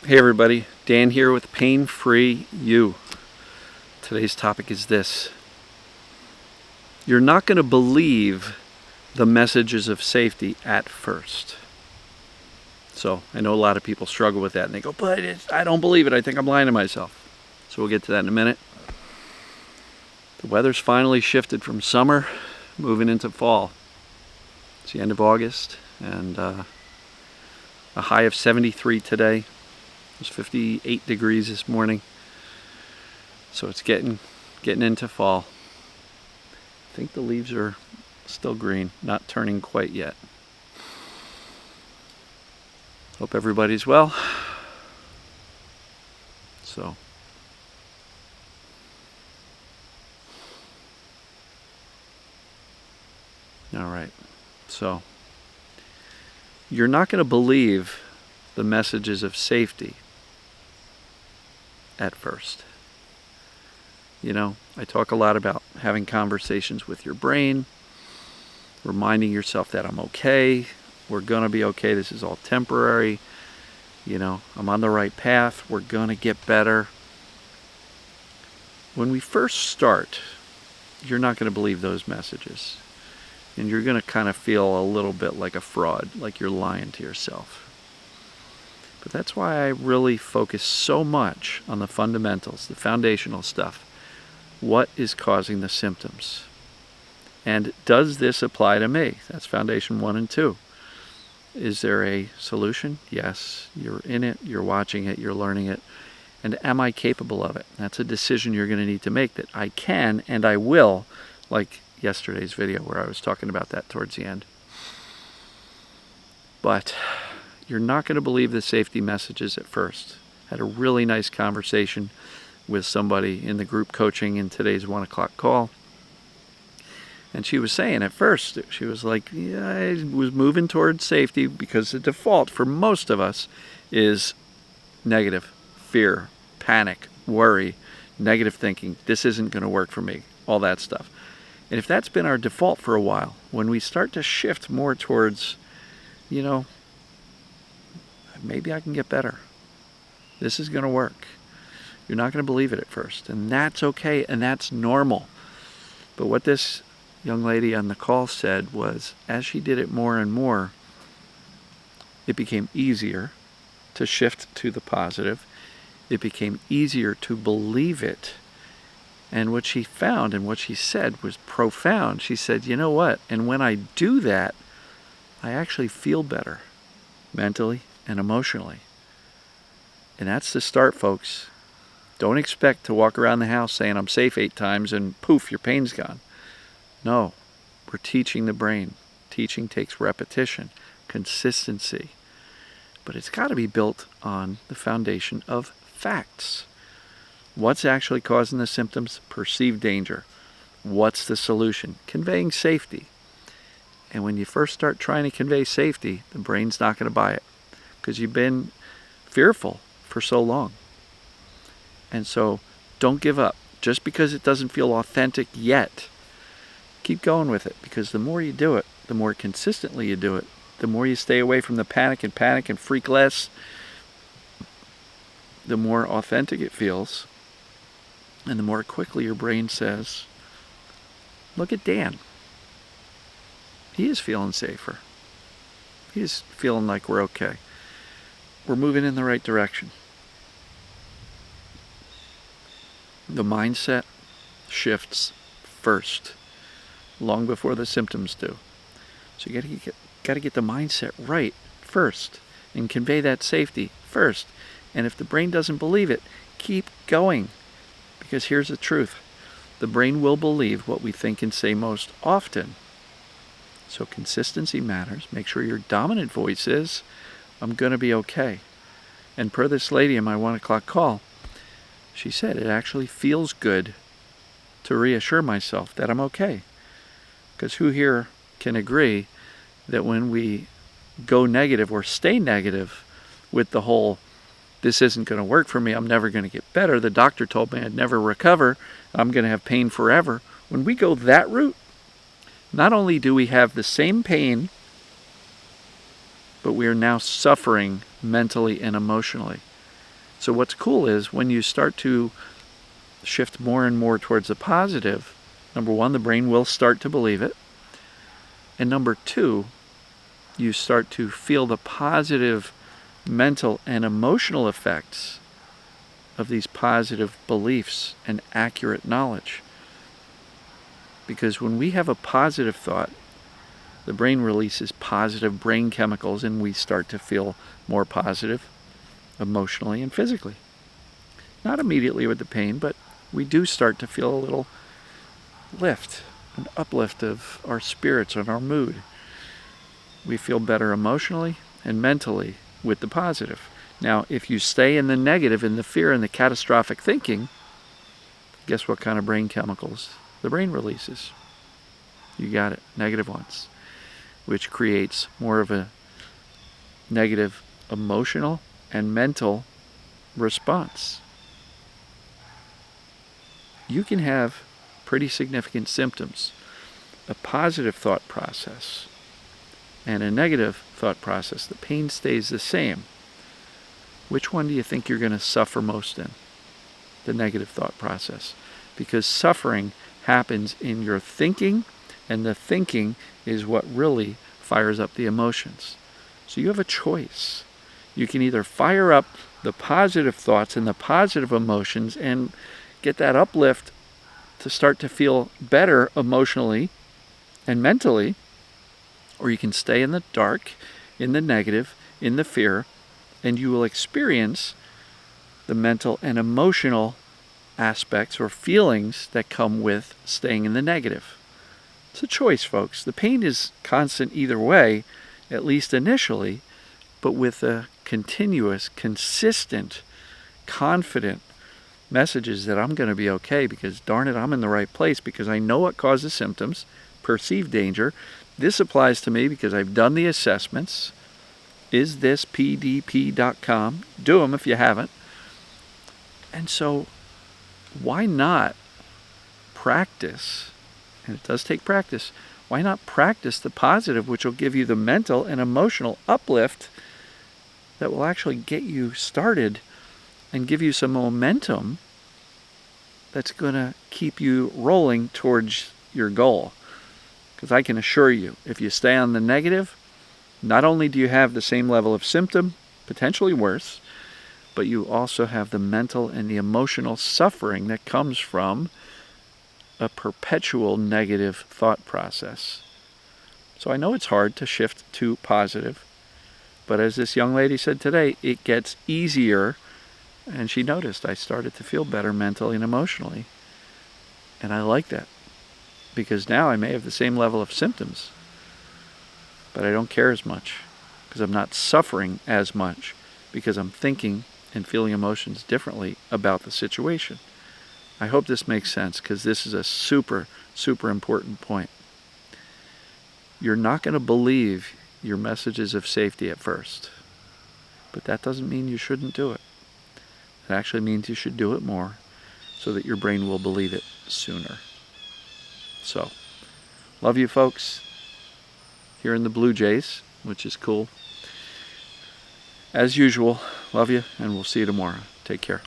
Hey everybody, Dan here with Pain Free You. Today's topic is this. You're not going to believe the messages of safety at first. So I know a lot of people struggle with that and they go, but I don't believe it. I think I'm lying to myself. So we'll get to that in a minute. The weather's finally shifted from summer, moving into fall. It's the end of August and a high of 73 today. It was 58 degrees this morning. So it's getting into fall. I think the leaves are still green, not turning quite yet. Hope everybody's well. So all right. So you're not going to believe the messages of safety at first. You know, I talk a lot about having conversations with your brain, reminding yourself that I'm okay, we're going to be okay, this is all temporary, you know, I'm on the right path, we're going to get better. When we first start, you're not going to believe those messages. And you're going to kind of feel a little bit like a fraud, like you're lying to yourself. But that's why I really focus so much on the fundamentals, the foundational stuff. What is causing the symptoms? And does this apply to me? That's foundation 1 and 2. Is there a solution? Yes. You're in it, you're watching it, you're learning it. And am I capable of it? That's a decision you're going to need to make, that I can and I will, like yesterday's video where I was talking about that towards the end. But you're not going to believe the safety messages at first. Had a really nice conversation with somebody in the group coaching in today's 1 o'clock call. And she was saying at first, she was like, yeah, I was moving towards safety because the default for most of us is negative, fear, panic, worry, negative thinking. This isn't going to work for me, all that stuff. And if that's been our default for a while, when we start to shift more towards, you know, maybe I can get better. This is going to work. You're not going to believe it at first. And that's okay, and that's normal. But what this young lady on the call said was, as she did it more and more, it became easier to shift to the positive. It became easier to believe it. And what she found and what she said was profound. She said, you know what? And when I do that, I actually feel better mentally and emotionally. And that's the start, folks. Don't expect to walk around the house saying I'm safe 8 times and poof, your pain's gone. No, we're teaching the brain. Teaching takes repetition, consistency. But it's got to be built on the foundation of facts. What's actually causing the symptoms? Perceived danger. What's the solution? Conveying safety. And when you first start trying to convey safety, the brain's not going to buy it because you've been fearful for so long. And so don't give up. Just because it doesn't feel authentic yet, keep going with it, because the more you do it, the more consistently you do it, the more you stay away from the panic and freak less, the more authentic it feels, and the more quickly your brain says, look at Dan. He is feeling safer. He is feeling like we're okay. We're moving in the right direction. The mindset shifts first, long before the symptoms do. So you got to get the mindset right first and convey that safety first. And if the brain doesn't believe it, keep going. Because here's the truth. The brain will believe what we think and say most often. So consistency matters. Make sure your dominant voice is, I'm going to be okay. And per this lady in my 1 o'clock call, she said it actually feels good to reassure myself that I'm okay. Because who here can agree that when we go negative or stay negative with the whole, this isn't going to work for me, I'm never going to get better, the doctor told me I'd never recover, I'm going to have pain forever. When we go that route, not only do we have the same pain, but we are now suffering mentally and emotionally. So what's cool is when you start to shift more and more towards the positive, number one, the brain will start to believe it. And number two, you start to feel the positive mental and emotional effects of these positive beliefs and accurate knowledge. Because when we have a positive thought, the brain releases positive brain chemicals and we start to feel more positive emotionally and physically. Not immediately with the pain, but we do start to feel a little lift, an uplift of our spirits and our mood. We feel better emotionally and mentally with the positive. Now, if you stay in the negative, in the fear and the catastrophic thinking, guess what kind of brain chemicals the brain releases? You got it, negative ones, which creates more of a negative emotional and mental response. You can have pretty significant symptoms, a positive thought process and a negative thought process. The pain stays the same. Which one do you think you're going to suffer most in? The negative thought process. Because suffering happens in your thinking, and the thinking is what really fires up the emotions. So you have a choice. You can either fire up the positive thoughts and the positive emotions and get that uplift to start to feel better emotionally and mentally, or you can stay in the dark, in the negative, in the fear, and you will experience the mental and emotional aspects or feelings that come with staying in the negative. It's a choice, folks. The pain is constant either way, at least initially, but with a continuous, consistent, confident messages that I'm going to be okay because, darn it, I'm in the right place because I know what causes symptoms, perceived danger. This applies to me because I've done the assessments. isthispdp.com. Do them if you haven't. And so why not practice, and it does take practice, why not practice the positive, which will give you the mental and emotional uplift that will actually get you started and give you some momentum that's going to keep you rolling towards your goal. Because I can assure you, if you stay on the negative, not only do you have the same level of symptom, potentially worse, but you also have the mental and the emotional suffering that comes from a perpetual negative thought process. So I know it's hard to shift to positive, but as this young lady said today, it gets easier, and she noticed I started to feel better mentally and emotionally. And I like that, because now I may have the same level of symptoms, but I don't care as much, because I'm not suffering as much, because I'm thinking and feeling emotions differently about the situation. I hope this makes sense, because this is a super, super important point. You're not going to believe your messages of safety at first, but that doesn't mean you shouldn't do it. It actually means you should do it more so that your brain will believe it sooner. So, love you folks here in the Blue Jays, which is cool. As usual, love you, and we'll see you tomorrow. Take care.